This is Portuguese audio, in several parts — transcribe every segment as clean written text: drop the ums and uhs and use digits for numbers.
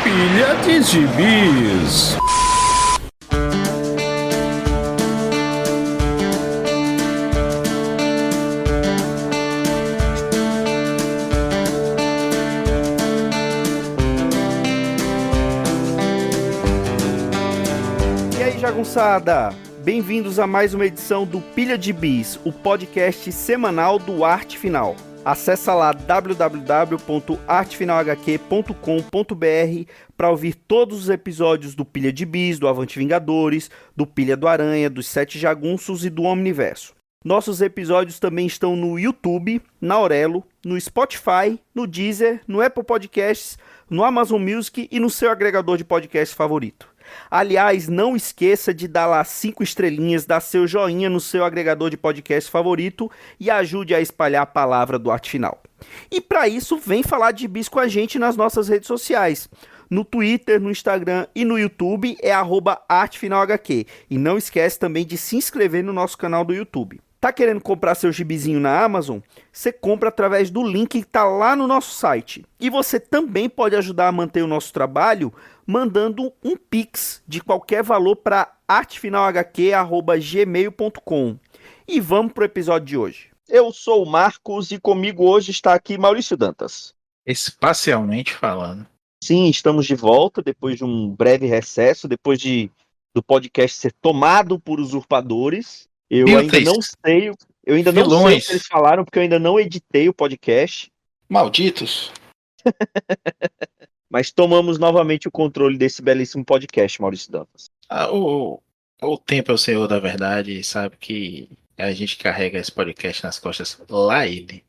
Pilha de Gibis. E aí, jagunçada? Bem-vindos a mais uma edição do Pilha de Bis, o podcast semanal do Arte Final. Acesse lá www.artefinalhq.com.br para ouvir todos os episódios do Pilha de Bis, do Avante Vingadores, do Pilha do Aranha, dos Sete Jagunços e do Omniverso. Nossos episódios também estão no YouTube, na Aurelo, no Spotify, no Deezer, no Apple Podcasts, no Amazon Music e no seu agregador de podcast favorito. Aliás, não esqueça de dar lá 5 estrelinhas, dar seu joinha no seu agregador de podcast favorito e ajude a espalhar a palavra do Arte Final. E para isso, vem falar de bis com a gente nas nossas redes sociais. No Twitter, no Instagram e no YouTube é @artefinalhq. E não esquece também de se inscrever no nosso canal do YouTube. Tá querendo comprar seu gibizinho na Amazon? Você compra através do link que está lá no nosso site. E você também pode ajudar a manter o nosso trabalho mandando um Pix de qualquer valor para artefinalhq@gmail.com. E vamos pro episódio de hoje. Eu sou o Marcos e comigo hoje está aqui Maurício Dantas. Espacialmente falando. Sim, estamos de volta depois de um breve recesso, depois do podcast ser tomado por usurpadores. Eu ainda não sei o que eles falaram, porque eu ainda não editei o podcast. Malditos. Mas tomamos novamente o controle desse belíssimo podcast, Maurício Dantas. O tempo é o senhor da verdade, sabe que a gente carrega esse podcast nas costas lá ele.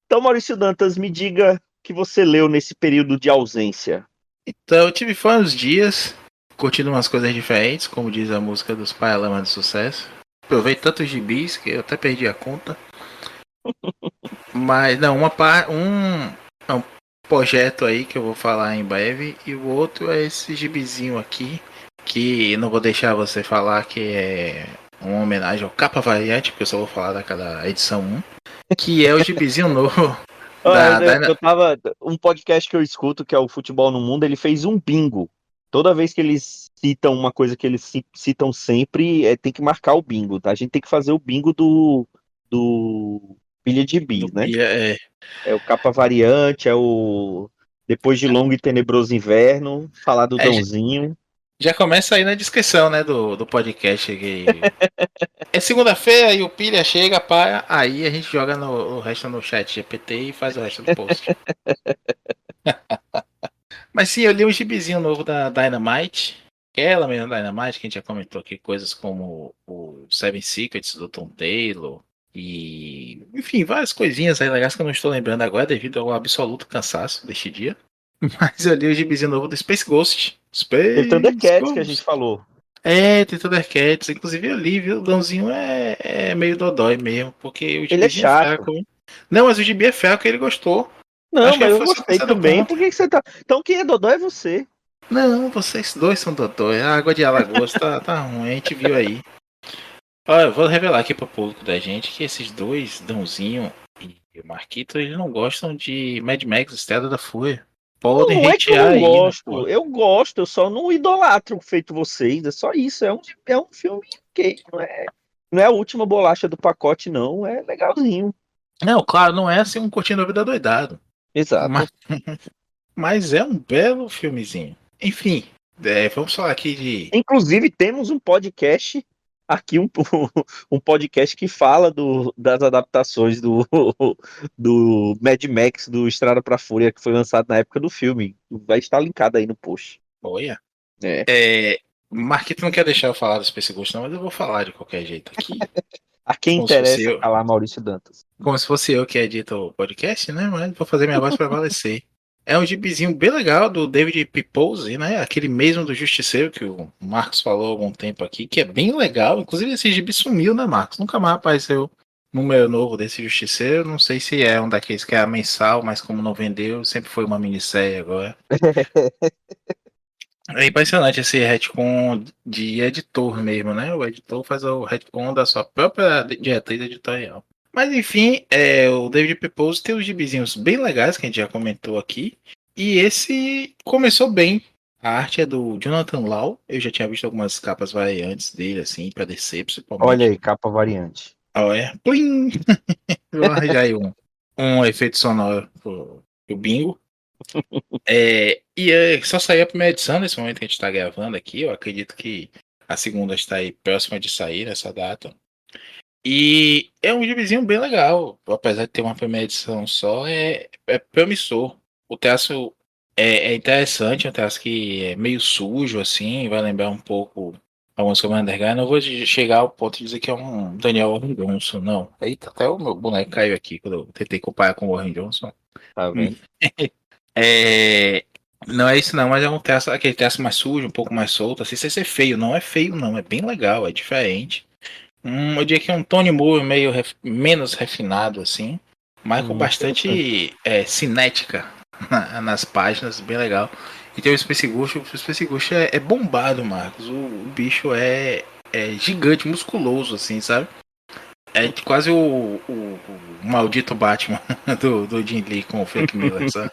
Então, Maurício Dantas, me diga o que você leu nesse período de ausência. Então, eu tive fã uns dias, curtindo umas coisas diferentes, como diz a música dos Paralamas de Sucesso. Provei tantos gibis que eu até perdi a conta. Mas, não, um projeto aí que eu vou falar em breve, e o outro é esse gibizinho aqui, que não vou deixar você falar que é uma homenagem ao Capa Variante, porque eu só vou falar daquela edição 1, que é o gibizinho novo. Um podcast que eu escuto, que é o Futebol no Mundo, ele fez um bingo. Toda vez que eles citam uma coisa que eles citam sempre, tem que marcar o bingo, tá? A gente tem que fazer o bingo do Pilha de Bis, né? É o Capa Variante, é o Depois de Longo e Tenebroso Inverno, falar do Dãozinho. Já começa aí na descrição, né, do podcast. Que... é segunda-feira e o Pilha chega, para aí a gente joga o resto no chat GPT e faz o resto do post. Mas sim, eu li um gibizinho novo da Dynamite. Aquela mesma Dynamite que a gente já comentou aqui, coisas como o Seven Secrets do Tom Taylor. E, enfim, várias coisinhas aí legais que eu não estou lembrando agora devido ao absoluto cansaço deste dia. Mas eu li o gibizinho novo do Space Ghost. Tem Thundercats que a gente falou. Tem Thundercats. Inclusive eu li, viu? O Dãozinho é meio dodói mesmo, porque o ele é gibizinho chato. fraco. Não, mas o gibi é fraco e ele gostou. Não, mas eu gostei também. Por que você tá... Então quem é dodói é você. Não, vocês dois são dodói. A água de Alagoas tá ruim, a gente viu aí. Olha, eu vou revelar aqui pro público da gente que esses dois, Dãozinho e o Marquito, eles não gostam de Mad Max Estrada da Fúria. Podem não é que eu não aí, gosto. Eu gosto, eu só não idolatro feito vocês. É só isso. É um filme que não é a última bolacha do pacote, não. É legalzinho. Não, claro, não é assim um curtindo a vida doidado. Exato. Mas é um belo filmezinho. Enfim, vamos falar aqui de... Inclusive, temos um podcast aqui, um podcast que fala das adaptações do Mad Max, do Estrada pra Fúria, que foi lançado na época do filme. Vai estar linkado aí no post. Olha. É. Marquito não quer deixar eu falar do Space Ghost, não, mas eu vou falar de qualquer jeito aqui. A quem interessa falar Maurício Dantas. Como se fosse eu que edito o podcast, né? Mas vou fazer minha voz para prevalecer. É um gibizinho bem legal do David Pepose, né? Aquele mesmo do Justiceiro que o Marcos falou há algum tempo aqui, que é bem legal. Inclusive esse gibi sumiu, né, Marcos? Nunca mais apareceu número novo desse Justiceiro. Não sei se é um daqueles que é mensal, mas como não vendeu, sempre foi uma minissérie agora. É impressionante esse retcon de editor mesmo, né? O editor faz o retcon da sua própria diretriz editorial. Mas enfim, o David Pepose tem os gibizinhos bem legais que a gente já comentou aqui. E esse começou bem. A arte é do Jonathan Lau. Eu já tinha visto algumas capas variantes dele, assim, pra DC, Olha principalmente. aí, capa variante. Ó, é. Plim! Vou arranjar aí um efeito sonoro pro bingo. Só saiu a primeira edição nesse momento que a gente tá gravando aqui. Eu acredito que a segunda está aí próxima de sair nessa data. E é um gibizinho bem legal. Apesar de ter uma primeira edição só, é promissor. O traço é interessante, é um traço que é meio sujo, assim, vai lembrar um pouco alguns Commander Guy. Não vou chegar ao ponto de dizer que é um Daniel Warren Johnson, não. Eita, até o meu boneco caiu aqui quando eu tentei comparar com o Warren Johnson. Tá Hum. vendo? É, não é isso não, mas é um traço, aquele traço mais sujo, um pouco mais solto, assim, sem ser feio. Não é feio não, é bem legal, é diferente. Eu diria que é um Tony Moore meio menos refinado, assim, mas com Interessante. bastante cinética nas páginas, bem legal. E tem o Space Ghost é bombado, Marcos. O bicho é gigante, musculoso, assim, sabe? É quase o maldito Batman do Jim Lee com o Frank Miller, sabe?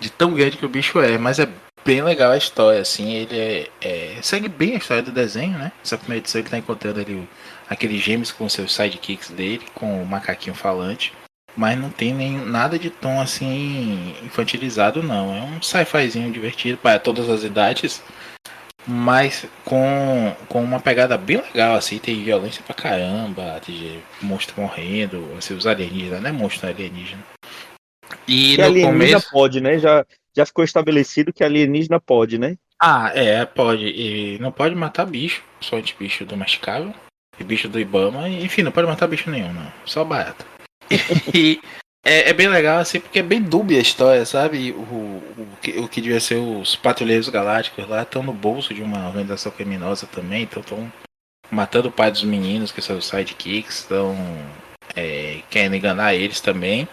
De tão grande que o bicho é, mas é bem legal a história, assim, ele segue bem a história do desenho, né? Essa primeira edição ele tá encontrando ali aqueles gêmeos com seus sidekicks dele, com o macaquinho falante, mas não tem nem nada de tom assim infantilizado não, é um sci-fizinho divertido para todas as idades, mas com uma pegada bem legal, assim, tem violência pra caramba, tem monstro morrendo, assim, os alienígenas, né? Monstro alienígena. E Que no alienígena começo pode, né? Já ficou estabelecido que alienígena pode, né? pode. E não pode matar bicho, só de bicho domesticável. E bicho do Ibama. Enfim, não pode matar bicho nenhum, não. Só barata. E é bem legal, assim, porque é bem dúbia a história, sabe? O que devia ser os patrulheiros galácticos lá estão no bolso de uma organização criminosa também. Então estão matando o pai dos meninos, que são os sidekicks. Estão querendo enganar eles também.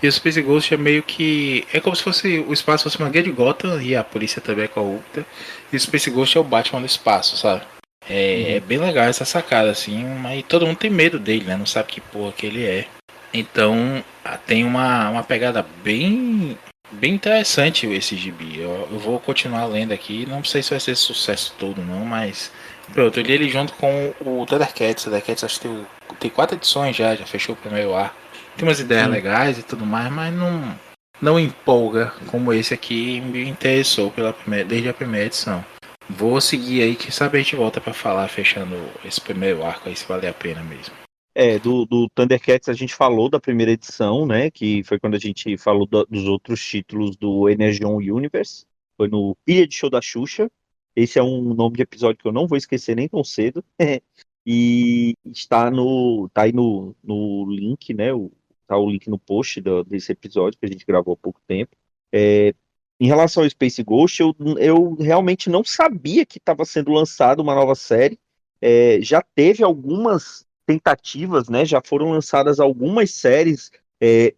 E o Space Ghost é meio que. É como se fosse o espaço fosse uma guia de Gotham e a polícia também é corrupta. E o Space Ghost é o Batman do espaço, sabe? É Uhum. bem legal essa sacada, assim, mas todo mundo tem medo dele, né? Não sabe que porra que ele é. Então tem uma pegada bem interessante esse gibi. Eu vou continuar lendo aqui. Não sei se vai ser sucesso todo, não, mas. Pronto, eu li ele junto com o Thundercats. O Thundercats acho que tem 4 edições já fechou o primeiro ar. Tem umas ideias Sim. legais e tudo mais, mas não empolga como esse aqui me interessou desde a primeira edição. Vou seguir aí, quem sabe a gente volta pra falar, fechando esse primeiro arco aí, se vale a pena mesmo. Do Thundercats a gente falou da primeira edição, né? Que foi quando a gente falou dos outros títulos do Energon Universe. Foi no Pilha de Show da Xuxa. Esse é um nome de episódio que eu não vou esquecer nem tão cedo. E tá aí no link, né? Tá o link no post desse episódio que a gente gravou há pouco tempo. É, em relação ao Space Ghost, eu realmente não sabia que estava sendo lançada uma nova série. Já teve algumas tentativas, né? Já foram lançadas algumas séries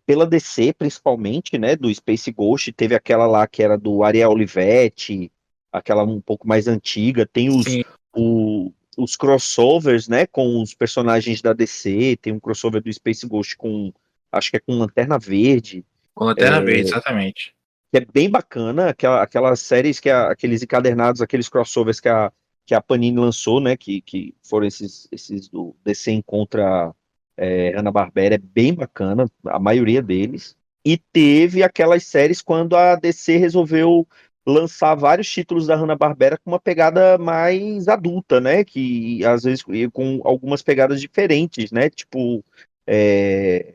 pela DC, principalmente, né? Do Space Ghost. Teve aquela lá que era do Ariel Olivetti, aquela um pouco mais antiga. Tem Sim, os crossovers, né? Com os personagens da DC. Tem um crossover do Space Ghost com, acho que é com Lanterna Verde, com Lanterna Verde, exatamente. que é bem bacana, aquelas séries aqueles encadernados, aqueles crossovers que a Panini lançou, né, que foram esses do DC Encontra Hanna-Barbera, é bem bacana, a maioria deles. E teve aquelas séries quando a DC resolveu lançar vários títulos da Hanna-Barbera com uma pegada mais adulta, né, que às vezes com algumas pegadas diferentes, né, tipo é,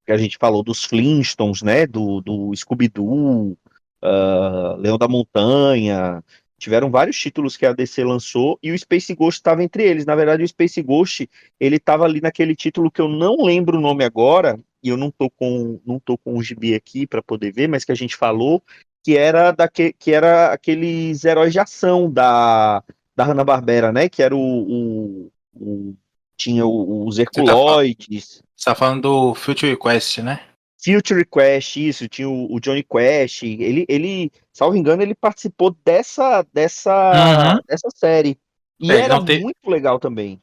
que a gente falou dos Flintstones, né, do Scooby-Doo, Leão da Montanha, tiveram vários títulos que a DC lançou e o Space Ghost estava entre eles. Na verdade, o Space Ghost, ele estava ali naquele título que eu não lembro o nome agora, e eu não tô com o gibi aqui para poder ver, mas que a gente falou, que era aqueles heróis de ação da Hanna-Barbera, né, que era tinha os Você tá, Herculoides, você tá falando do Future Quest, né? Future Quest, isso, tinha o Johnny Quest, salvo engano, ele participou dessa, Uhum. dessa, dessa série. E É, ele era não te, muito legal também.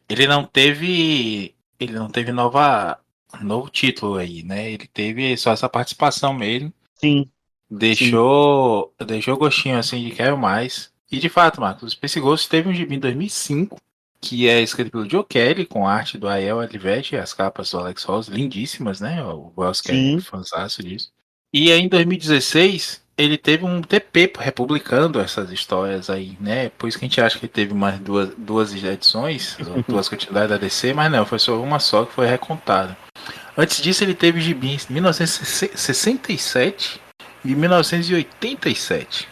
ele não teve, ele não teve novo título aí, né? Ele teve só essa participação mesmo. Sim. Deixou gostinho assim de quero mais. E de fato, Marcos, o Space Ghost teve um gibi em 2005, que é escrito pelo Joe Kelly, com arte do Aiel Olivetti, e as capas do Alex Ross, lindíssimas, né? O Wells que é Sim. fãzaço disso. E aí em 2016, ele teve um TP republicando essas histórias aí, né? Por isso que a gente acha que teve mais duas edições, ou duas continuidades da DC, mas não, foi só uma só que foi recontada. Antes disso, ele teve gibi em 1967 e 1987.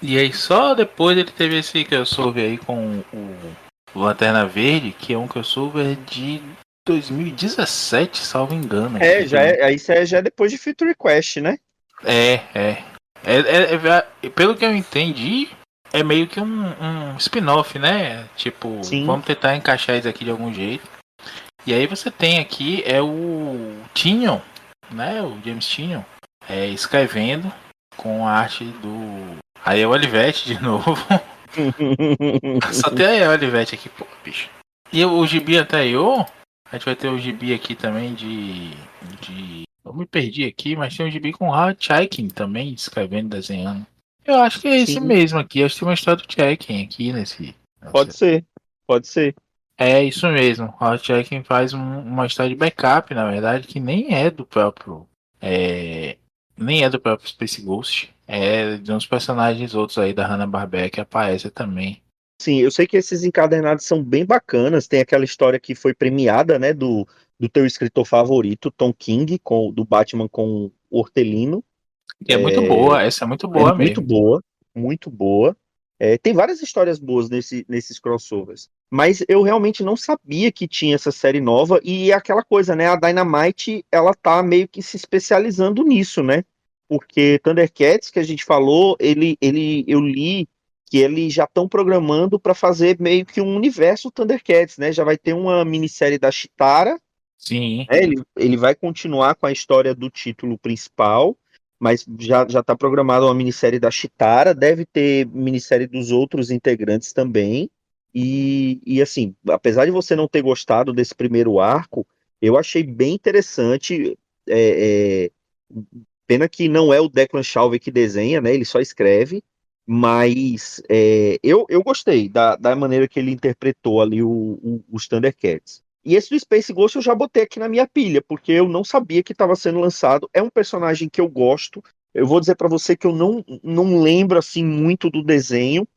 E aí só depois ele teve esse crossover aí com o Lanterna Verde, que é um crossover de 2017, salvo engano aqui. Já é depois de Future Quest, né? É, é. Pelo que eu entendi, é meio que um spin-off, né? Tipo, Sim. vamos tentar encaixar isso aqui de algum jeito. E aí você tem aqui o Tynion, né? O James Tynion, escrevendo com a arte do Ariel Olivetti de novo. Só tem Ariel Olivetti aqui, pô, bicho. E o gibi anterior, a gente vai ter o gibi aqui também de. Eu me perdi aqui, mas tem um gibi com o Howard Chaykin também, escrevendo, desenhando. Eu acho que é esse Sim. mesmo aqui. Acho que tem uma história do Chaykin aqui Pode ser. Pode ser. É isso mesmo. O Checking faz uma história de backup, na verdade, que nem é do próprio. é, Nem é do próprio Space Ghost. É de uns personagens outros aí da Hanna-Barbera que aparecem também. Sim, eu sei que esses encadernados são bem bacanas. Tem aquela história que foi premiada, né, do teu escritor favorito, Tom King, do Batman com o Hortelino. E é muito boa, essa é muito É boa muito mesmo. boa, muito boa. Tem várias histórias boas nesses crossovers. Mas eu realmente não sabia que tinha essa série nova. E é aquela coisa, né? A Dynamite, ela tá meio que se especializando nisso, né? Porque Thundercats, que a gente falou, eu li que eles já estão programando para fazer meio que um universo Thundercats, né? Já vai ter uma minissérie da Chitara, Sim. né? Ele vai continuar com a história do título principal, mas já está programada uma minissérie da Chitara, deve ter minissérie dos outros integrantes também. E assim, apesar de você não ter gostado desse primeiro arco, eu achei bem interessante. é, é, Pena que não é o Declan Shalvey que desenha, né? Ele só escreve. Mas eu gostei da maneira que ele interpretou ali os Thundercats. E esse do Space Ghost eu já botei aqui na minha pilha, porque eu não sabia que estava sendo lançado. É um personagem que eu gosto. Eu vou dizer para você que eu não lembro assim muito do desenho.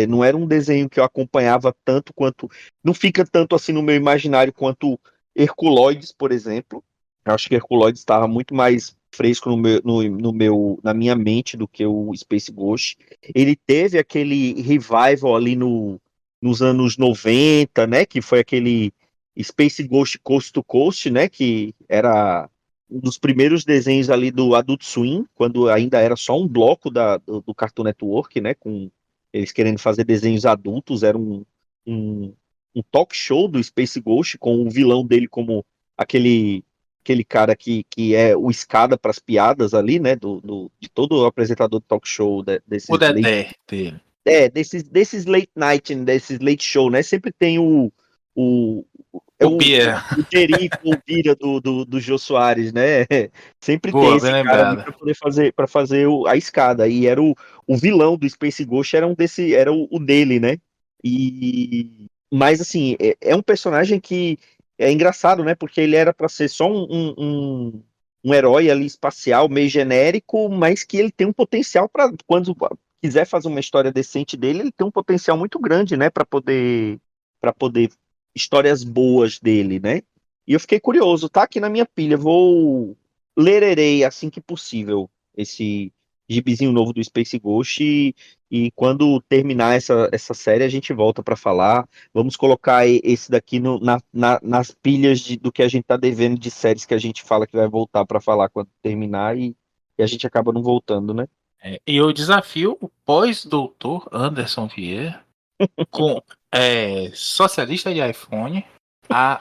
Não era um desenho que eu acompanhava tanto quanto. Não fica tanto assim no meu imaginário quanto Herculoides, por exemplo. Eu acho que Herculoides estava muito mais fresco na minha mente do que o Space Ghost. Ele teve aquele revival ali nos anos 90, né? Que foi aquele Space Ghost Coast to Coast, né? Que era um dos primeiros desenhos ali do Adult Swim, quando ainda era só um bloco do Cartoon Network, né? Com eles querendo fazer desenhos adultos. Era um, um talk show do Space Ghost com o vilão dele como aquele cara que é o escada para as piadas ali, né? De todo o apresentador de talk show O Dedé dele. desses late night, desses late show, né? Sempre tem o, O Bia. o Jerico, o Bira do Jô Soares, né? Sempre tem Boa, bem esse cara ali lembrada. para poder fazer a escada. E era o vilão do Space Ghost, era o dele, né? Mas assim, é um personagem que é engraçado, né? Porque ele era para ser só um herói ali espacial, meio genérico, mas que ele tem um potencial para quando quiser fazer uma história decente dele, ele tem um potencial muito grande, né? Para poder histórias boas dele, né? E eu fiquei curioso, tá aqui na minha pilha, vou lererei assim que possível esse gibizinho novo do Space Ghost e quando terminar essa série a gente volta para falar. Vamos colocar esse daqui nas pilhas do que a gente tá devendo de séries que a gente fala que vai voltar para falar quando terminar e a gente acaba não voltando, né? E eu desafio o pós-doutor Anderson Vieira, com socialista de iPhone, a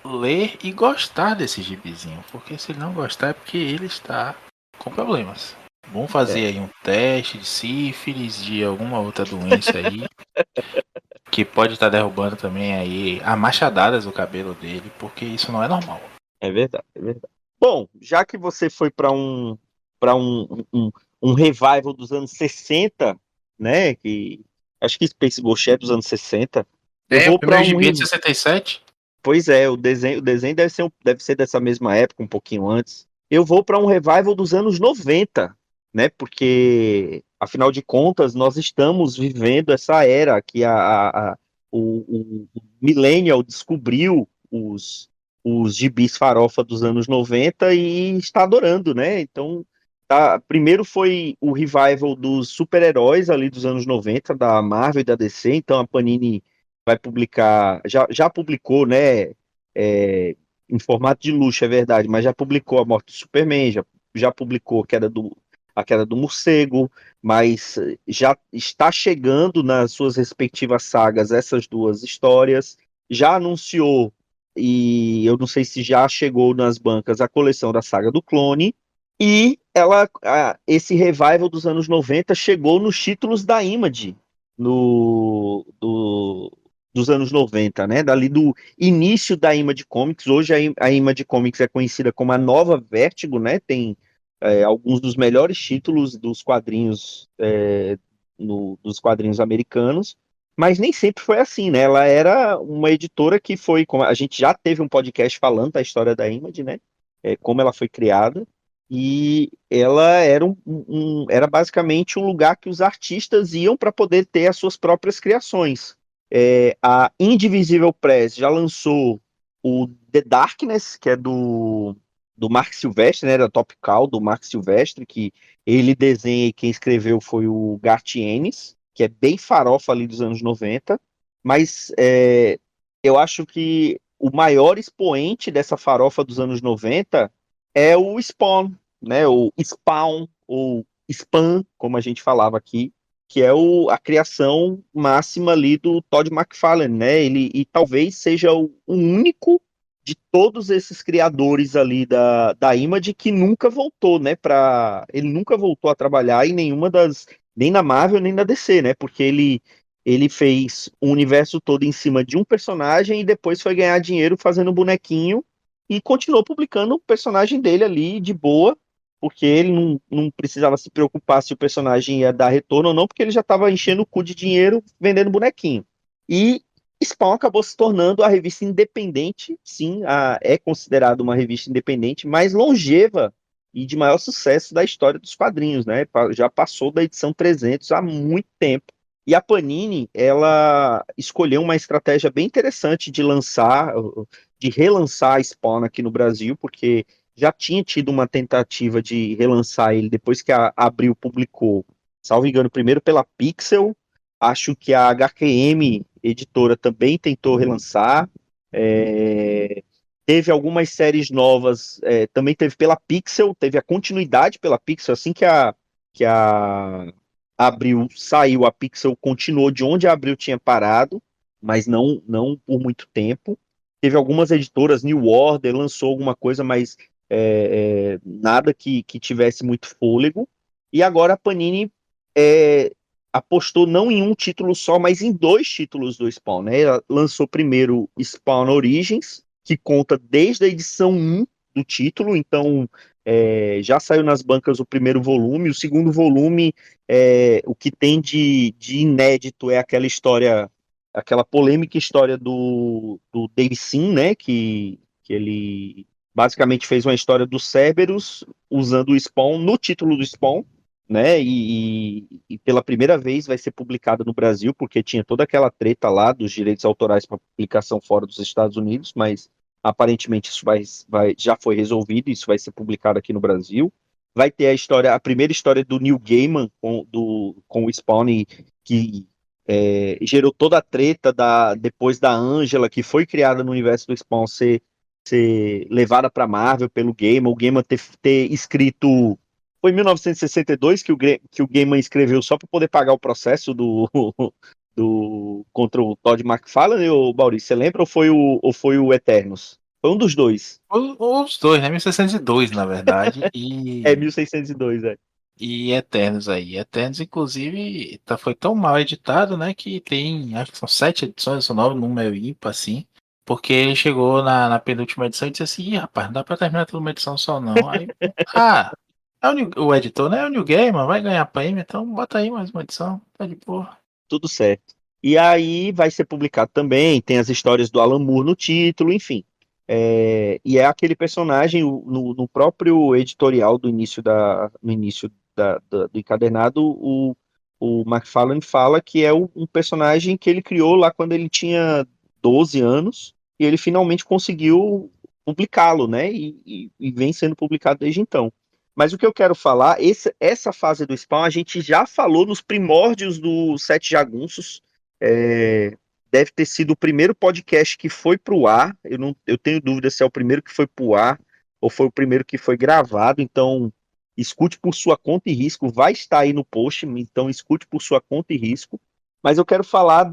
ler e gostar desse gibizinho. Porque se ele não gostar é porque ele está com problemas. Vamos fazer É, aí um teste de sífilis, de alguma outra doença aí, que pode estar derrubando também aí a machadadas do cabelo dele, porque isso não é normal. é verdade, é verdade. Bom, já que você foi para para um revival dos anos 60, né? Acho que Space Ghost é dos anos 60. Eu O vou para primeiro gibi é de 67? Pois é, o desenho deve ser dessa mesma época, um pouquinho antes. Eu vou para um revival dos anos 90, né? Porque, afinal de contas, nós estamos vivendo essa era que o Millennial descobriu os gibis farofa dos anos 90 e está adorando, né? Então, primeiro foi o revival dos super-heróis ali dos anos 90, da Marvel e da DC. Então, a Panini vai publicar, já publicou, né, em formato de luxo, é verdade, mas já publicou A Morte do Superman, já publicou a queda do morcego, mas já está chegando nas suas respectivas sagas essas duas histórias, já anunciou, e eu não sei se já chegou nas bancas, a coleção da saga do Clone, e esse revival dos anos 90 chegou nos títulos da Image, dos anos 90, né? Dali do início da Image Comics. Hoje a Image Comics é conhecida como a nova Vertigo, né? Tem alguns dos melhores títulos dos quadrinhos, dos quadrinhos americanos, mas nem sempre foi assim, né? Ela era uma editora que foi, como a gente já teve um podcast falando da história da Image, né? Como ela foi criada. E ela era basicamente um lugar que os artistas iam para poder ter as suas próprias criações. A Indivisible Press já lançou o The Darkness, que é do Mark Silvestre, né, da Top Cow, do Mark Silvestre, que ele desenha e quem escreveu foi o Garth Ennis, que é bem farofa ali dos anos 90, mas eu acho que o maior expoente dessa farofa dos anos 90 é o Spawn, né, o Spawn, ou Spam, como a gente falava aqui, que é a criação máxima ali do Todd McFarlane, né? E talvez seja o único de todos esses criadores ali da Image que nunca voltou, né? Ele nunca voltou a trabalhar em nem na Marvel nem na DC, né? Porque ele fez o universo todo em cima de um personagem e depois foi ganhar dinheiro fazendo bonequinho e continuou publicando o personagem dele ali de boa, porque ele não precisava se preocupar se o personagem ia dar retorno ou não, porque ele já estava enchendo o cu de dinheiro vendendo bonequinho. E Spawn acabou se tornando a revista independente, sim, é considerada uma revista independente mais longeva e de maior sucesso da história dos quadrinhos, né? Já passou da edição 300 há muito tempo. E a Panini, ela escolheu uma estratégia bem interessante de relançar Spawn aqui no Brasil, porque já tinha tido uma tentativa de relançar ele depois que a Abril publicou, salvo engano, primeiro pela Pixel, acho que a HQM editora também tentou relançar, teve algumas séries novas, também teve pela Pixel, teve a continuidade pela Pixel, assim que a Abril saiu, a Pixel continuou de onde a Abril tinha parado, mas não por muito tempo. Teve algumas editoras, New Order lançou alguma coisa, mas nada que tivesse muito fôlego. E agora a Panini apostou não em um título só, mas em dois títulos do Spawn, né? Ela lançou primeiro Spawn Origins, que conta desde a edição 1 do título, então já saiu nas bancas o primeiro volume. O segundo volume, o que tem de inédito é aquela história, aquela polêmica história do Dave Sim, né? Que ele basicamente fez uma história do Cerberus usando o Spawn no título do Spawn, né? E pela primeira vez vai ser publicado no Brasil, porque tinha toda aquela treta lá dos direitos autorais para publicação fora dos Estados Unidos, mas aparentemente isso já foi resolvido, isso vai ser publicado aqui no Brasil. Vai ter a primeira história do Neil Gaiman com o Spawn, que gerou toda a treta depois da Angela, que foi criada no universo do Spawn, ser levada para Marvel pelo Gaiman, o Gaiman ter escrito. Foi em 1962 que o Gaiman escreveu só para poder pagar o processo contra o Todd McFarlane, ou Maurício, você lembra, ou foi o Eternos? Foi um dos dois. Os dois, né? 1602, na verdade. 1602, E Eternos aí. Eternos, inclusive, foi tão mal editado, né? Que tem, acho que são 7 edições, são 9, número ímpar, assim. Porque ele chegou na penúltima edição e disse assim: Ih, rapaz, não dá pra terminar tudo uma edição só, não. Aí, O editor, né? É o New Gamer, vai ganhar prêmio, então bota aí mais uma edição. Tá de porra. Tudo certo. E aí vai ser publicado também, tem as histórias do Alan Moore no título, enfim. E é aquele personagem, no próprio editorial no início do encadernado, o McFarlane fala que é um personagem que ele criou lá quando ele tinha 12 anos, e ele finalmente conseguiu publicá-lo, né? E vem sendo publicado desde então. Mas o que eu quero falar, essa fase do Spawn, a gente já falou nos primórdios do Sete Jagunços. É, deve ter sido o primeiro podcast que foi para o ar. Eu tenho dúvida se é o primeiro que foi para o ar ou foi o primeiro que foi gravado. Então, escute por sua conta e risco. Vai estar aí no post, então escute por sua conta e risco. Mas eu quero falar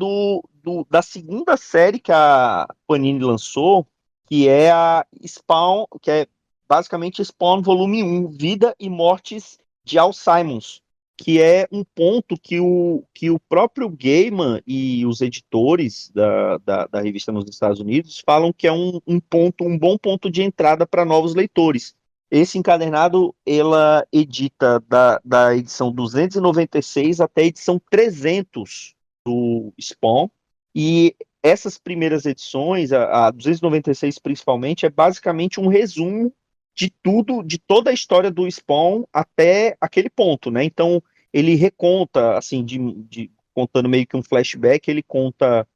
da segunda série que a Panini lançou, que é a Spawn, que é basicamente Spawn Volume 1, Vida e Mortes de Al Simons, que é um ponto que o próprio Gaiman e os editores da revista nos Estados Unidos falam que é um bom ponto de entrada para novos leitores. Esse encadernado, ela edita da edição 296 até a edição 300 do Spawn, e essas primeiras edições, a 296 principalmente, é basicamente um resumo de tudo, de toda a história do Spawn até aquele ponto, né? Então, ele reconta, assim, contando meio que um flashback, ele conta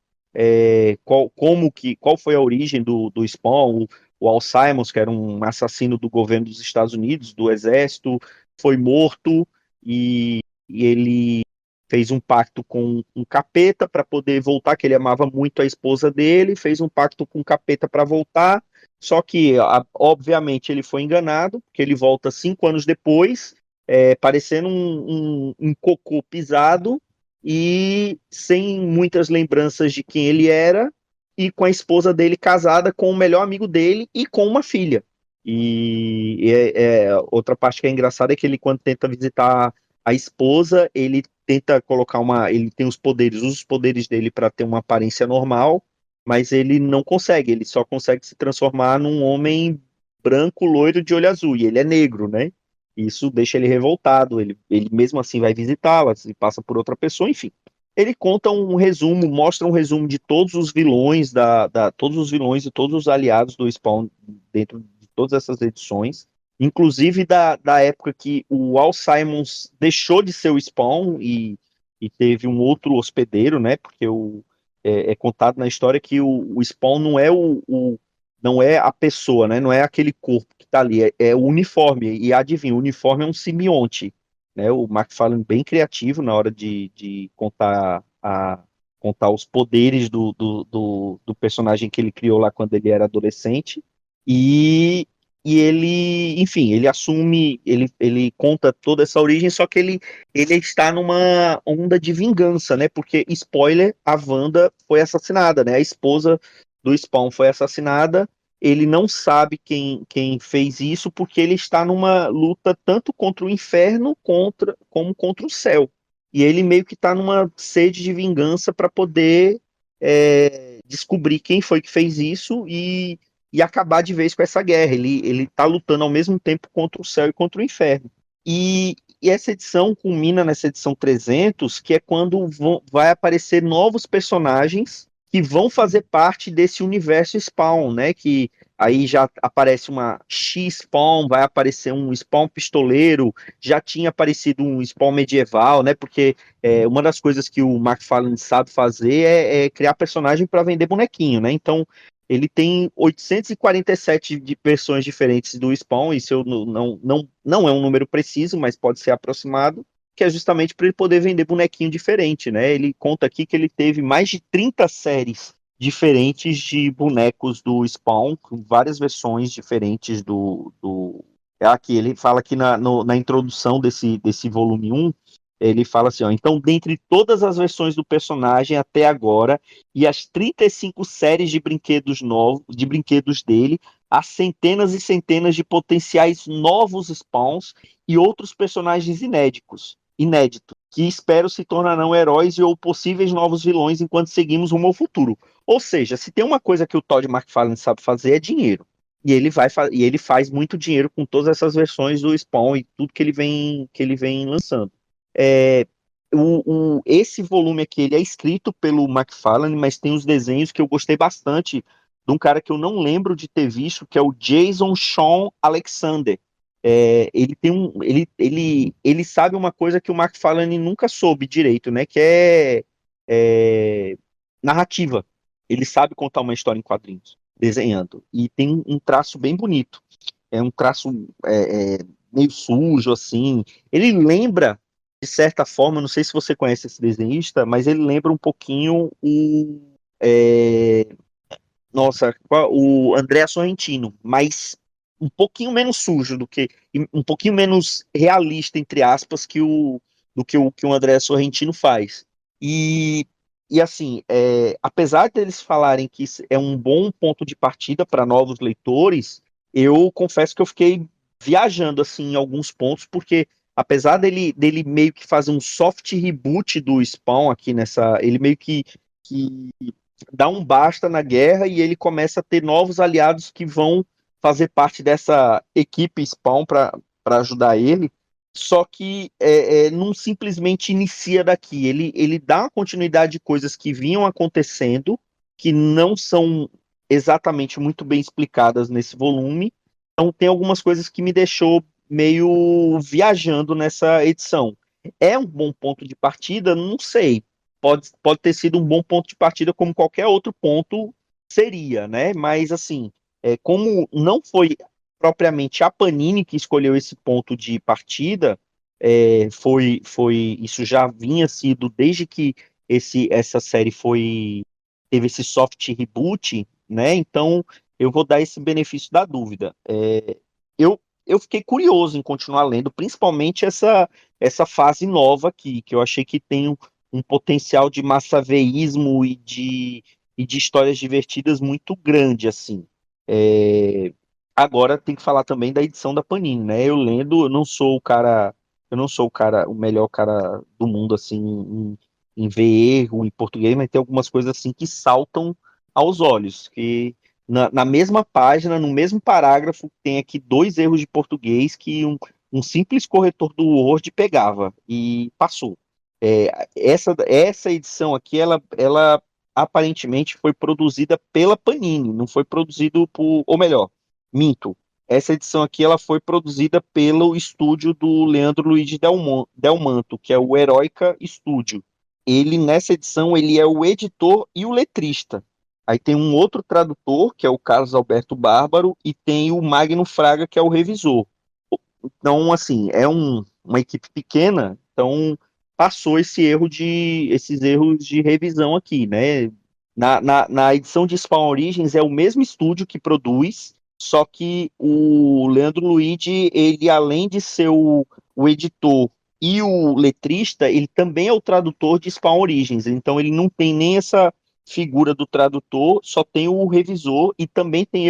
qual foi a origem do Spawn, o Al Simons, que era um assassino do governo dos Estados Unidos, do exército, foi morto e ele fez um pacto com um capeta para poder voltar, que ele amava muito a esposa dele, fez um pacto com o capeta para voltar, só que, obviamente, ele foi enganado, porque ele volta 5 anos depois, parecendo um cocô pisado e sem muitas lembranças de quem ele era, e com a esposa dele casada com o melhor amigo dele e com uma filha. Outra parte que é engraçada é que ele, quando tenta visitar a esposa, ele tenta colocar ele tem os poderes, usa os poderes dele para ter uma aparência normal, mas ele não consegue, ele só consegue se transformar num homem branco, loiro, de olho azul, e ele é negro, né? Isso deixa ele revoltado, ele mesmo assim vai visitá-la, se passa por outra pessoa, enfim. Ele conta um resumo, mostra um resumo de todos os vilões, todos os vilões e todos os aliados do Spawn dentro de todas essas edições, inclusive da época que o Al Simons deixou de ser o Spawn e teve um outro hospedeiro, né? Porque é contado na história que o Spawn não é não é a pessoa, né? Não é aquele corpo que está ali, é o uniforme. E adivinha, o uniforme é um simbionte, né? O McFarlane bem criativo na hora de contar os poderes do personagem que ele criou lá quando ele era adolescente. E, e ele, enfim, ele assume, ele conta toda essa origem, só que ele está numa onda de vingança, né? Porque, spoiler, a Wanda foi assassinada, né? A esposa do Spawn foi assassinada. Ele não sabe quem fez isso, porque ele está numa luta tanto contra o inferno como contra o céu. E ele meio que está numa sede de vingança para poder descobrir quem foi que fez isso e acabar de vez com essa guerra. Ele está lutando ao mesmo tempo contra o céu e contra o inferno. E essa edição culmina nessa edição 300, que é quando vai aparecer novos personagens que vão fazer parte desse universo Spawn, né? Que aí já aparece uma X-Spawn, vai aparecer um Spawn pistoleiro, já tinha aparecido um Spawn medieval, né? Porque uma das coisas que o McFarlane sabe fazer é criar personagem para vender bonequinho, né? Então ele tem 847 versões diferentes do Spawn, isso eu não é um número preciso, mas pode ser aproximado, que é justamente para ele poder vender bonequinho diferente, né? Ele conta aqui que ele teve mais de 30 séries diferentes de bonecos do Spawn, com várias versões diferentes Aqui, ele fala aqui na introdução desse volume 1, ele fala assim, ó, então, dentre todas as versões do personagem até agora, e as 35 séries de brinquedos novos, de brinquedos dele, há centenas e centenas de potenciais novos spawns e outros personagens inéditos, que espero se tornarão heróis e ou possíveis novos vilões enquanto seguimos rumo ao futuro. Ou seja, se tem uma coisa que o Todd McFarlane sabe fazer é dinheiro. E e ele faz muito dinheiro com todas essas versões do Spawn e tudo que ele vem lançando. É, esse volume aqui ele é escrito pelo McFarlane, mas tem os desenhos que eu gostei bastante de um cara que eu não lembro de ter visto, que é o Jason Shawn Alexander. Ele tem ele sabe uma coisa que o McFarlane nunca soube direito, né? Que é narrativa. Ele sabe contar uma história em quadrinhos, desenhando. E tem um traço bem bonito. É um traço meio sujo, assim. Ele lembra, de certa forma, não sei se você conhece esse desenhista, mas ele lembra um pouquinho é, o André Sorrentino, mas um pouquinho menos sujo do que, um pouquinho menos realista, entre aspas, que o André Sorrentino faz. E, e assim, apesar deles falarem que isso é um bom ponto de partida para novos leitores, eu confesso que eu fiquei viajando assim em alguns pontos, porque apesar dele meio que fazer um soft reboot do Spawn aqui nessa, ele meio que dá um basta na guerra e ele começa a ter novos aliados que vão fazer parte dessa equipe Spawn para ajudar ele. Só que não simplesmente inicia daqui. Ele dá uma continuidade de coisas que vinham acontecendo, que não são exatamente muito bem explicadas nesse volume. Então tem algumas coisas que me deixou meio viajando nessa edição. É um bom ponto de partida? Não sei. Pode ter sido um bom ponto de partida, como qualquer outro ponto seria, né? Mas assim, como não foi propriamente a Panini que escolheu esse ponto de partida, isso já vinha sido desde que essa série teve esse soft reboot, né? Então eu vou dar esse benefício da dúvida. Eu fiquei curioso em continuar lendo, principalmente essa fase nova aqui, que eu achei que tem um potencial de massaveísmo e de histórias divertidas muito grande, assim. É, Agora tem que falar também da edição da Panini, né? Eu não sou o cara, o melhor cara do mundo, assim, em ver erro em português, mas tem algumas coisas assim que saltam aos olhos, que na mesma página, no mesmo parágrafo, tem aqui dois erros de português que um simples corretor do Word pegava e passou. Essa edição aqui, ela aparentemente foi produzida pela Panini, não foi produzido por, ou melhor, minto. Essa edição aqui ela foi produzida pelo estúdio do Leandro Luiz Delmanto, que é o Heroica Studio. Ele, nessa edição, ele é o editor e o letrista. Aí tem um outro tradutor, que é o Carlos Alberto Bárbaro, e tem o Magno Fraga, que é o revisor. Então, assim, uma equipe pequena, então passou esses erros de revisão aqui, né? Na edição de Spawn Origins é o mesmo estúdio que produz, só que o Leandro Luigi, ele além de ser o editor e o letrista, ele também é o tradutor de Spawn Origins, então ele não tem nem essa figura do tradutor, só tem o revisor e também tem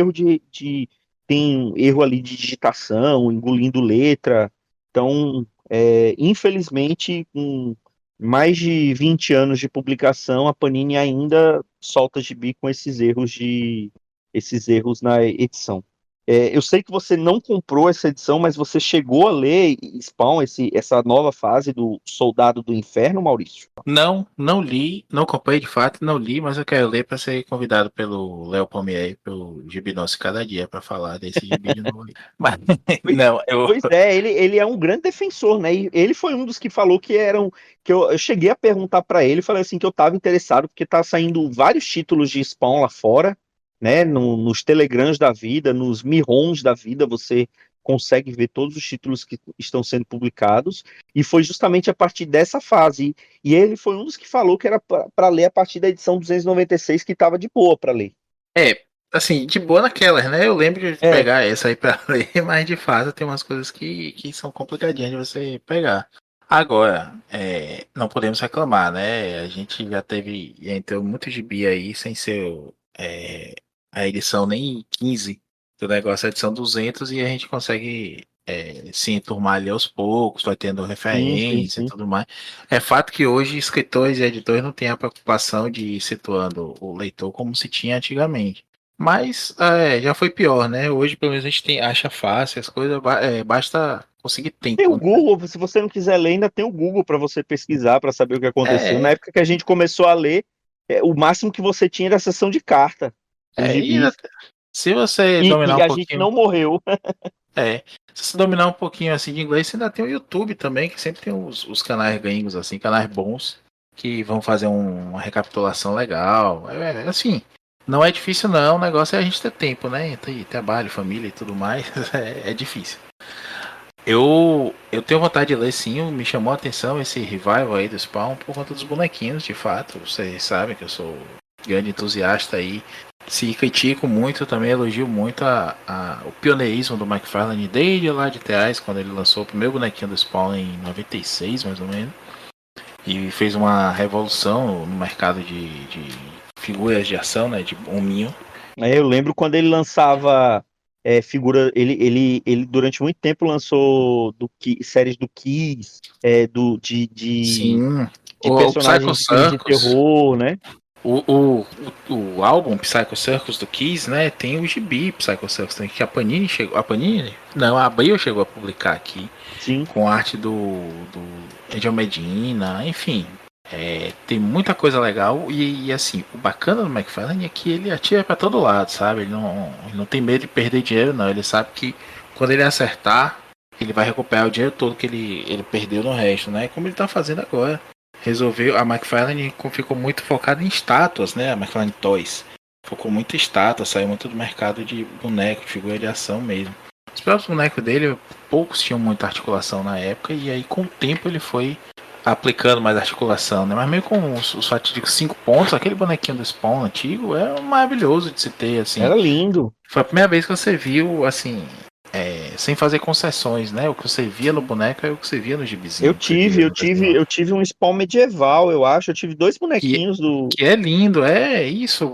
tem erro ali de digitação, engolindo letra. Então, infelizmente, com mais de 20 anos de publicação, a Panini ainda solta gibi com esses erros na edição. Eu sei que você não comprou essa edição, mas você chegou a ler Spawn, essa nova fase do Soldado do Inferno, Maurício? Não li, não comprei de fato, não li, mas eu quero ler para ser convidado pelo Léo Palmieri, pelo Gibi Nosso Cada Dia, para falar desse gibi de novo. Mas, Pois, não, eu. pois é, ele é um grande defensor, né? E ele foi um dos que falou que eram. Que eu cheguei a perguntar para ele, falei assim que eu estava interessado, porque tá saindo vários títulos de Spawn lá fora, né? Nos Telegrams da vida, nos Mirrons da vida, você consegue ver todos os títulos que estão sendo publicados, e foi justamente a partir dessa fase. E ele foi um dos que falou que era para ler a partir da edição 296, que estava de boa para ler. É, assim, de boa naquelas, né? Eu lembro de É, pegar essa aí pra ler, mas de fato tem umas coisas que são complicadinhas de você pegar. Agora, não podemos reclamar, né? A gente já entrou muito gibi aí sem ser a edição nem 15 do negócio, a edição 200, e a gente consegue se enturmar ali aos poucos, vai tendo sim, sim, referência e sim. tudo mais. É fato que hoje escritores e editores não têm a preocupação de ir situando o leitor como se tinha antigamente. Mas já foi pior, né? Hoje, pelo menos, a gente acha fácil as coisas, basta conseguir Tem o tempo. Google, se você não quiser ler, ainda tem o Google para você pesquisar, para saber o que aconteceu. Na É, época que a gente começou a ler, o máximo que você tinha era a sessão de carta dos e gibis. se você dominar E um a gente pouquinho, não morreu. é, se você dominar um pouquinho assim de inglês, você ainda tem o YouTube também, que sempre tem os canais gringos, assim, canais bons, que vão fazer uma recapitulação legal. Assim, não é difícil não, o negócio é a gente ter tempo, né? Tem trabalho, família e tudo mais, é difícil. Eu tenho vontade de ler sim, me chamou a atenção esse revival aí do Spawn por conta dos bonequinhos, de fato. Vocês sabem que eu sou grande entusiasta aí. Se critico muito, também elogio muito o pioneirismo do McFarlane desde lá de trás, quando ele lançou o primeiro bonequinho do Spawn em 96, mais ou menos. E fez uma revolução no mercado de figuras de ação, né, de hominho. Eu lembro quando ele lançava figura, ele durante muito tempo lançou séries do Kiss, Sim, de o Psycho personagens de filmes de Circus. terror, né? O, o, o álbum Psycho Circus do Kiss, né, tem o gibi Psycho Circus também, que a Panini chegou. A Panini? Não, a Abril chegou a publicar aqui, Sim. com arte do Angel Medina, enfim. Tem muita coisa legal e assim, o bacana do McFarlane é que ele atira para todo lado, sabe? Ele não tem medo de perder dinheiro, não. Ele sabe que quando ele acertar, ele vai recuperar o dinheiro todo que ele perdeu no resto, né? Como ele tá fazendo agora. Resolveu, a McFarlane ficou muito focada em estátuas, né? A McFarlane Toys focou muito em estátuas, saiu muito do mercado de boneco, de figura de ação mesmo. Os próprios bonecos dele, poucos tinham muita articulação na época, e aí com o tempo ele foi aplicando mais articulação, né? Mas meio com os fatídicos 5 pontos, aquele bonequinho do Spawn antigo é maravilhoso de se ter, assim. Era lindo. Foi a primeira vez que você viu, assim, sem fazer concessões, né? O que você via no boneco é o que você via no gibizinho. Eu tive um Spawn medieval, eu acho. Eu tive dois Que, bonequinhos do. que é lindo, é isso.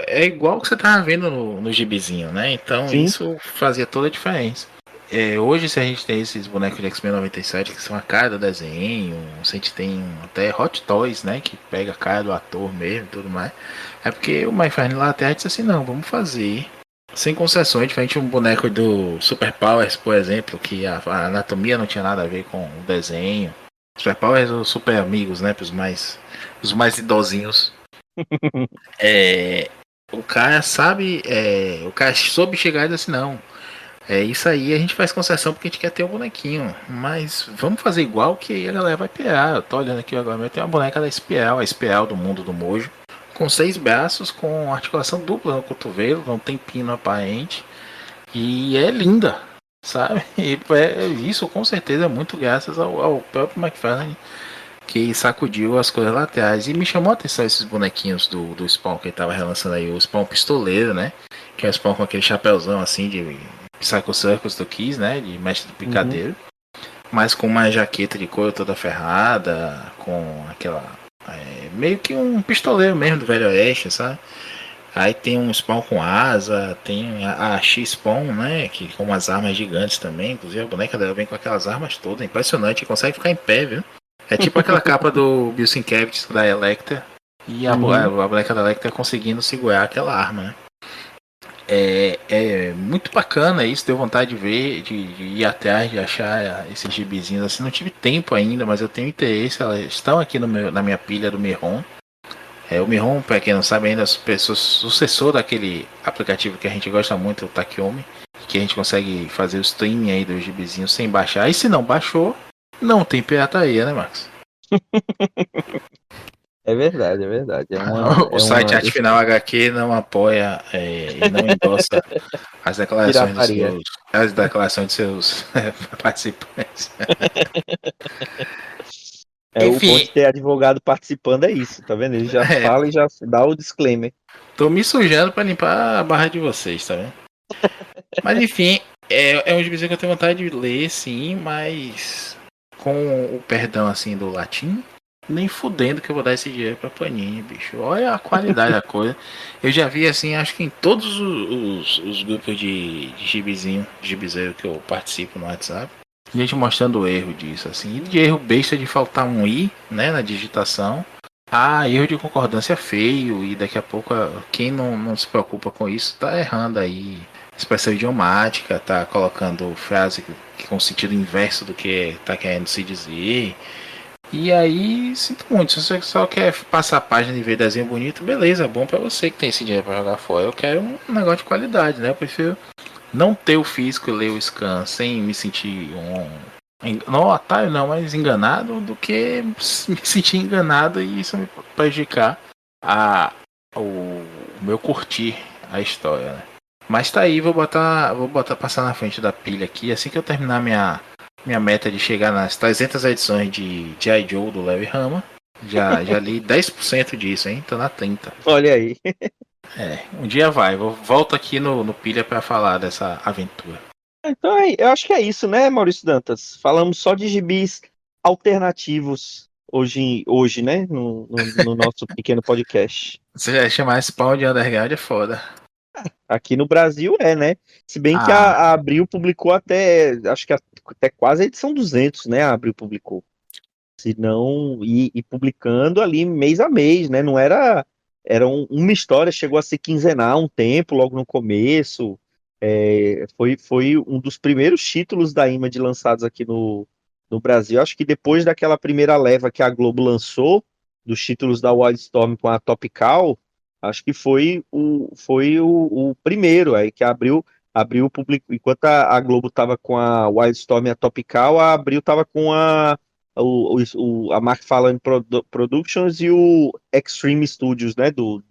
É igual o que você tava vendo no gibizinho, né? Então Sim. isso fazia toda a diferença. Hoje, se a gente tem esses bonecos de X-Men 97 que são a cara do desenho, se a gente tem até Hot Toys, né? Que pega a cara do ator mesmo e tudo mais. É porque o McFarlane lá até disse assim: não, vamos fazer sem concessões, diferente de um boneco do Super Powers, por exemplo, que a anatomia não tinha nada a ver com o desenho. Super Powers ou Super Amigos, né? Para os mais idosinhos. O cara sabe, o cara soube chegar e disse assim, não. É isso aí, a gente faz concessão porque a gente quer ter o bonequinho. Mas vamos fazer igual que aí a galera vai pirar. Eu tô olhando aqui agora, eu tenho uma boneca da Espiral, a Espiral do mundo do Mojo. Com 6 braços, com articulação dupla no cotovelo, não tem pino aparente. E é linda, sabe? E isso com certeza é muito graças ao próprio McFarlane que sacudiu as coisas laterais. E me chamou a atenção esses bonequinhos do Spawn que ele tava relançando aí, o Spawn pistoleiro, né? Que é o Spawn com aquele chapéuzão assim de Psycho Circus do Kiss, né? De mestre do picadeiro. Mas com uma jaqueta de couro toda ferrada, com aquela. Meio que um pistoleiro mesmo do Velho Oeste, sabe? Aí tem um Spawn com asa, tem a X-Spawn, né? Que com umas armas gigantes também. Inclusive a boneca dela vem com aquelas armas todas. Impressionante, consegue ficar em pé, viu? É tipo aquela capa do Bill Sienkiewicz da Electra. E a boneca da Electra conseguindo segurar aquela arma, né? É muito bacana isso, deu vontade de ver, de ir atrás, de achar esses gibizinhos assim. Não tive tempo ainda, mas eu tenho interesse. Elas estão aqui na minha pilha do Miron. O Miron, para quem não sabe ainda, é o sucessor daquele aplicativo que a gente gosta muito, o Takeomi, que a gente consegue fazer o streaming aí dos gibizinhos sem baixar. E se não baixou, não tem pirataria, né, Marcos? É verdade, é verdade. O site Arte Final HQ não apoia e não endossa as declarações pirataria. de seus participantes. O bom Enfim, de ter advogado participando é isso, tá vendo? Ele já fala e já dá o disclaimer. tô me sujando pra limpar a barra de vocês, tá vendo? Mas enfim, é um gibi que eu tenho vontade de ler, sim, mas com o perdão assim do latim, nem fudendo que eu vou dar esse dinheiro pra Panini, bicho. Olha a qualidade da coisa. Eu já vi assim, acho que em todos os grupos de gibizeiro que eu participo no WhatsApp, gente mostrando o erro disso, assim, de erro besta de faltar um i, né, na digitação, erro de concordância feio, e daqui a pouco quem não se preocupa com isso tá errando aí. Expressão idiomática, tá colocando frase com sentido inverso do que tá querendo se dizer. E aí, sinto muito, se você só quer passar a página e ver desenho bonito, beleza, bom pra você que tem esse dinheiro pra jogar fora. Eu quero um negócio de qualidade, né? Eu prefiro não ter o físico e ler o scan sem me sentir não otário não, mas enganado, do que me sentir enganado e isso me prejudicar o meu curtir a história, né? Mas tá aí, vou botar passar na frente da pilha aqui, assim que eu terminar minha meta de chegar nas 300 edições de G.I. Joe do Larry Hama. Já li 10% disso, hein? Tô na 30. Olha aí. Um dia vai. Volto aqui no pilha pra falar dessa aventura. Então, eu acho que é isso, né, Maurício Dantas? Falamos só de gibis alternativos hoje, né, no nosso pequeno podcast. Você já chamar esse pau de underground é foda. Aqui no Brasil né? Se bem que Ah, a Abril publicou acho que até quase a edição 200, né, a Abril publicou. Se não, e publicando ali mês a mês, né, não era uma história, chegou a ser quinzenal um tempo, logo no começo. Foi um dos primeiros títulos da Image lançados aqui no Brasil. Acho que depois daquela primeira leva que a Globo lançou, dos títulos da Wildstorm com a Topical, acho que foi o primeiro aí que abriu o público. Enquanto a Globo estava com a Wildstorm e a Topical, a Abril estava com a McFarlane Productions e o Extreme Studios, né, do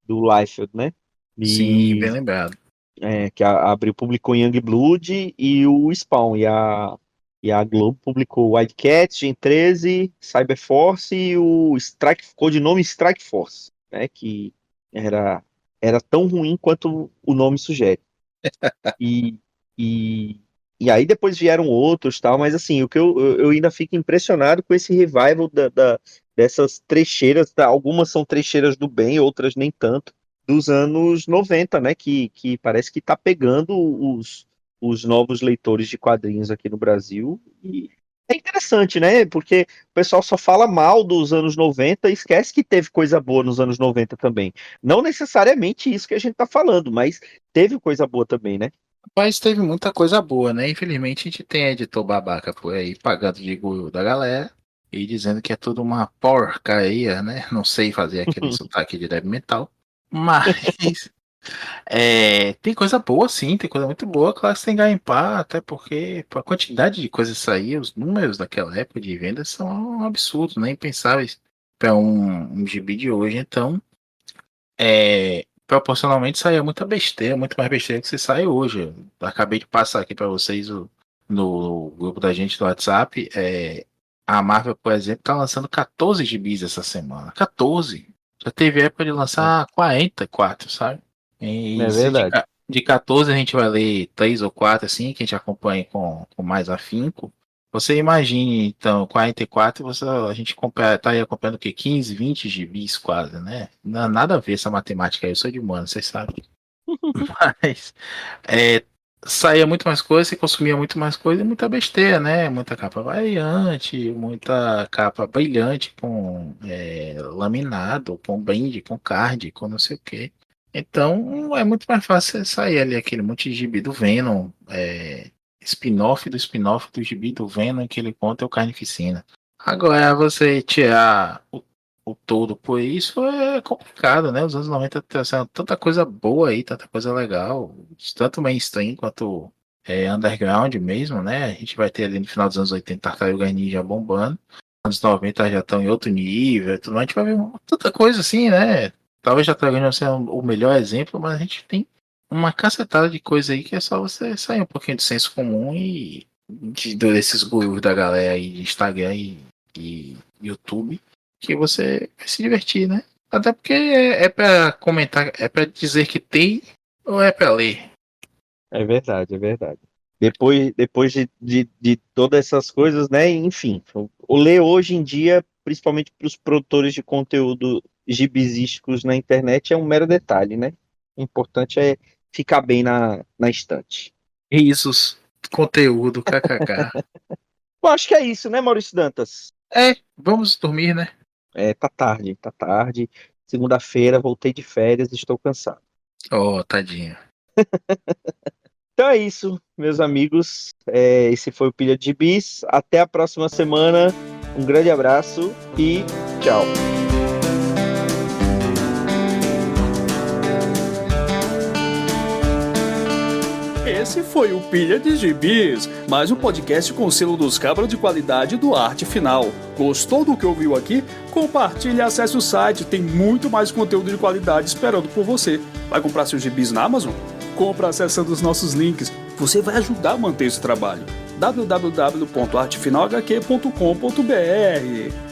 Liefeld, né? sim, bem E lembrado. que a Abril publicou Youngblood e o Spawn, e a Globo publicou Wildcats, Gen 13, Cyberforce e o codinome Strike Force, né, que era, era tão ruim quanto o nome sugere. E, e, e aí depois vieram outros, tal, mas assim, o que eu ainda fico impressionado com esse revival dessas trecheiras, algumas são trecheiras do bem, outras nem tanto, dos anos 90, né, que parece que tá pegando os novos leitores de quadrinhos aqui no Brasil, e é interessante, né, porque o pessoal só fala mal dos anos 90 e esquece que teve coisa boa nos anos 90 também. Não necessariamente isso que a gente tá falando, mas teve coisa boa também, né? Mas teve muita coisa boa, né? Infelizmente a gente tem editor babaca por aí pagando de guru da galera e dizendo que é tudo uma porcaria, né? Não sei fazer aquele sotaque de heavy metal. Mas tem coisa boa sim, tem coisa muito boa, claro que você tem que garimpar, até porque a quantidade de coisas sair, os números daquela época de vendas são absurdos, né? Impensáveis para um gibi de hoje. Então, proporcionalmente saía muita besteira, muito mais besteira que você sai hoje. Eu acabei de passar aqui para vocês no grupo da gente do WhatsApp. A Marvel, por exemplo, tá lançando 14 gibis essa semana. 14. Já teve época de lançar 44, sabe? E É se verdade. de 14 a gente vai ler 3 ou 4 assim, que a gente acompanha com mais afinco. Você imagine, então, 44, a gente estaria comprando o quê? 15, 20 gibis quase, né? Nada a ver essa matemática aí, eu sou de humano, vocês sabem. Mas saía muito mais coisa, se consumia muito mais coisa e muita besteira, né? Muita capa variante, muita capa brilhante com laminado, com brinde, com card, com não sei o quê. Então é muito mais fácil você sair ali aquele monte de gibi do Venom, spin-off do spin-off do gibi do Venom que ele conta é o Carnificina. Agora você tirar o todo por isso é complicado, né? Os anos 90 trouxeram tanta coisa boa aí, tanta coisa legal, tanto mainstream quanto underground mesmo, né? A gente vai ter ali no final dos anos 80 Tartaruga Ninja bombando, anos 90 já estão em outro nível, tudo mais. A gente vai ver tanta coisa assim, né? Talvez Tartaruga Ninja seja o melhor exemplo, mas a gente tem uma cacetada de coisa aí que é só você sair um pouquinho do senso comum e desses gurus da galera aí de Instagram e YouTube que você vai se divertir, né? Até porque é pra comentar, é pra dizer que tem ou é pra ler? É verdade, é verdade. Depois de todas essas coisas, né? Enfim, o ler hoje em dia, principalmente para os produtores de conteúdo gibisísticos na internet, é um mero detalhe, né? O importante é ficar bem na estante. Risos, conteúdo, kkk. Eu acho que é isso, né, Maurício Dantas? Vamos dormir, né? Tá tarde, tá tarde. Segunda-feira, voltei de férias, estou cansado. Oh, tadinho. Então é isso, meus amigos. Esse foi o Pilha de Bis. Até a próxima semana. Um grande abraço e tchau. Esse foi o Pilha de Gibis, mais um podcast com o selo dos cabras de qualidade do Arte Final. Gostou do que ouviu aqui? Compartilhe e acesse o site, tem muito mais conteúdo de qualidade esperando por você. Vai comprar seus gibis na Amazon? Compra acessando os nossos links. Você vai ajudar a manter esse trabalho. www.artefinalhq.com.br